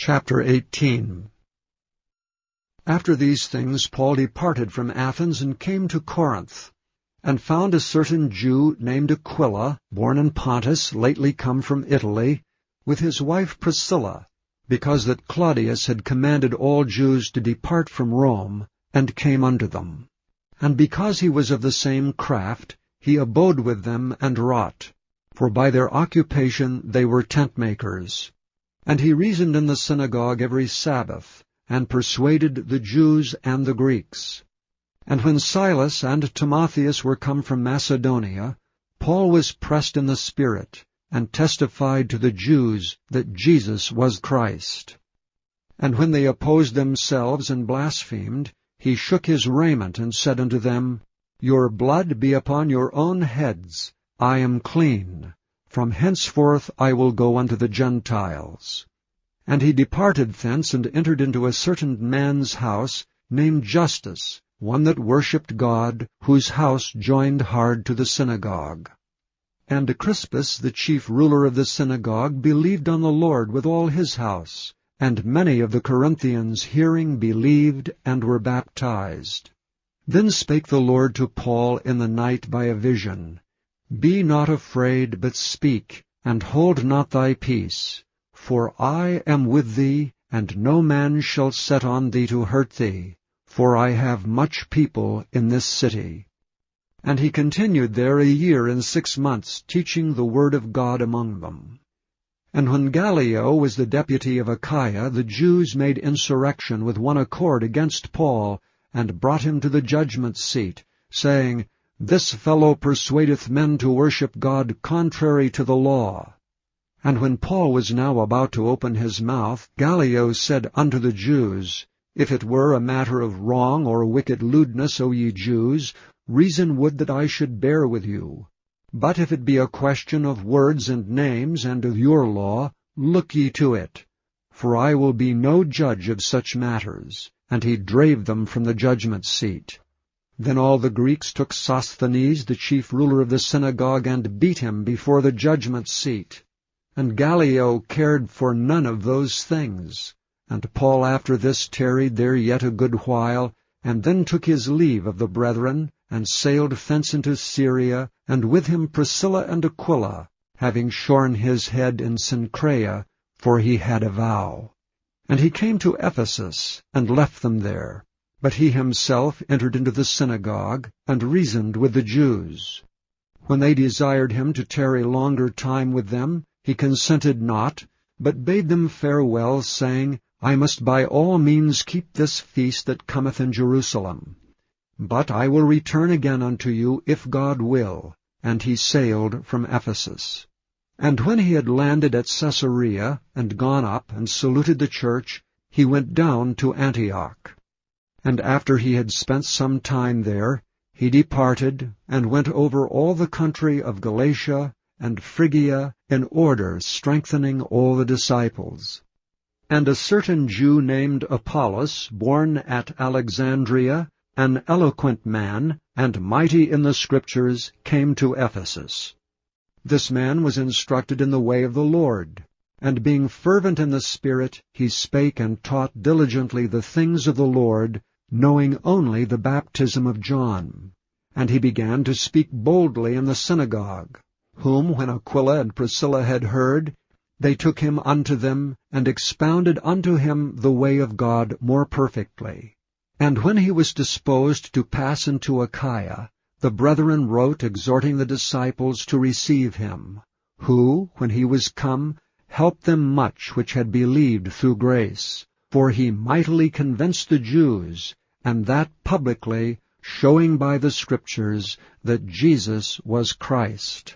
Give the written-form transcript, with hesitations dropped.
Chapter 18. After these things Paul departed from Athens and came to Corinth, and found a certain Jew named Aquila, born in Pontus, lately come from Italy, with his wife Priscilla, because that Claudius had commanded all Jews to depart from Rome, and came unto them. And because he was of the same craft, he abode with them and wrought, for by their occupation they were tent-makers. And he reasoned in the synagogue every Sabbath, and persuaded the Jews and the Greeks. And when Silas and Timotheus were come from Macedonia, Paul was pressed in the Spirit, and testified to the Jews that Jesus was Christ. And when they opposed themselves and blasphemed, he shook his raiment, and said unto them, Your blood be upon your own heads, I am clean. From henceforth I will go unto the Gentiles. And he departed thence, and entered into a certain man's house, named Justus, one that worshipped God, whose house joined hard to the synagogue. And Crispus, the chief ruler of the synagogue, believed on the Lord with all his house, and many of the Corinthians hearing believed, and were baptized. Then spake the Lord to Paul in the night by a vision, Be not afraid, but speak, and hold not thy peace. For I am with thee, and no man shall set on thee to hurt thee, for I have much people in this city. And he continued there 1 year and 6 months, teaching the word of God among them. And when Gallio was the deputy of Achaia, the Jews made insurrection with one accord against Paul, and brought him to the judgment seat, saying, This fellow persuadeth men to worship God contrary to the law. And when Paul was now about to open his mouth, Gallio said unto the Jews, If it were a matter of wrong or wicked lewdness, O ye Jews, reason would that I should bear with you. But if it be a question of words and names, and of your law, look ye to it. For I will be no judge of such matters. And he drave them from the judgment seat. Then all the Greeks took Sosthenes, the chief ruler of the synagogue, and beat him before the judgment seat. And Gallio cared for none of those things. And Paul after this tarried there yet a good while, and then took his leave of the brethren, and sailed thence into Syria, and with him Priscilla and Aquila, having shorn his head in Cenchrea, for he had a vow. And he came to Ephesus, and left them there. But he himself entered into the synagogue, and reasoned with the Jews. When they desired him to tarry longer time with them, he consented not, but bade them farewell, saying, I must by all means keep this feast that cometh in Jerusalem. But I will return again unto you, if God will. And he sailed from Ephesus. And when he had landed at Caesarea, and gone up, and saluted the church, he went down to Antioch. And after he had spent some time there, he departed, and went over all the country of Galatia and Phrygia, in order strengthening all the disciples. And a certain Jew named Apollos, born at Alexandria, an eloquent man, and mighty in the Scriptures, came to Ephesus. This man was instructed in the way of the Lord, and being fervent in the Spirit, he spake and taught diligently the things of the Lord, knowing only the baptism of John. And he began to speak boldly in the synagogue, whom when Aquila and Priscilla had heard, they took him unto them, and expounded unto him the way of God more perfectly. And when he was disposed to pass into Achaia, the brethren wrote, exhorting the disciples to receive him, who, when he was come, helped them much which had believed through grace. For he mightily convinced the Jews, and that publicly, showing by the Scriptures that Jesus was Christ.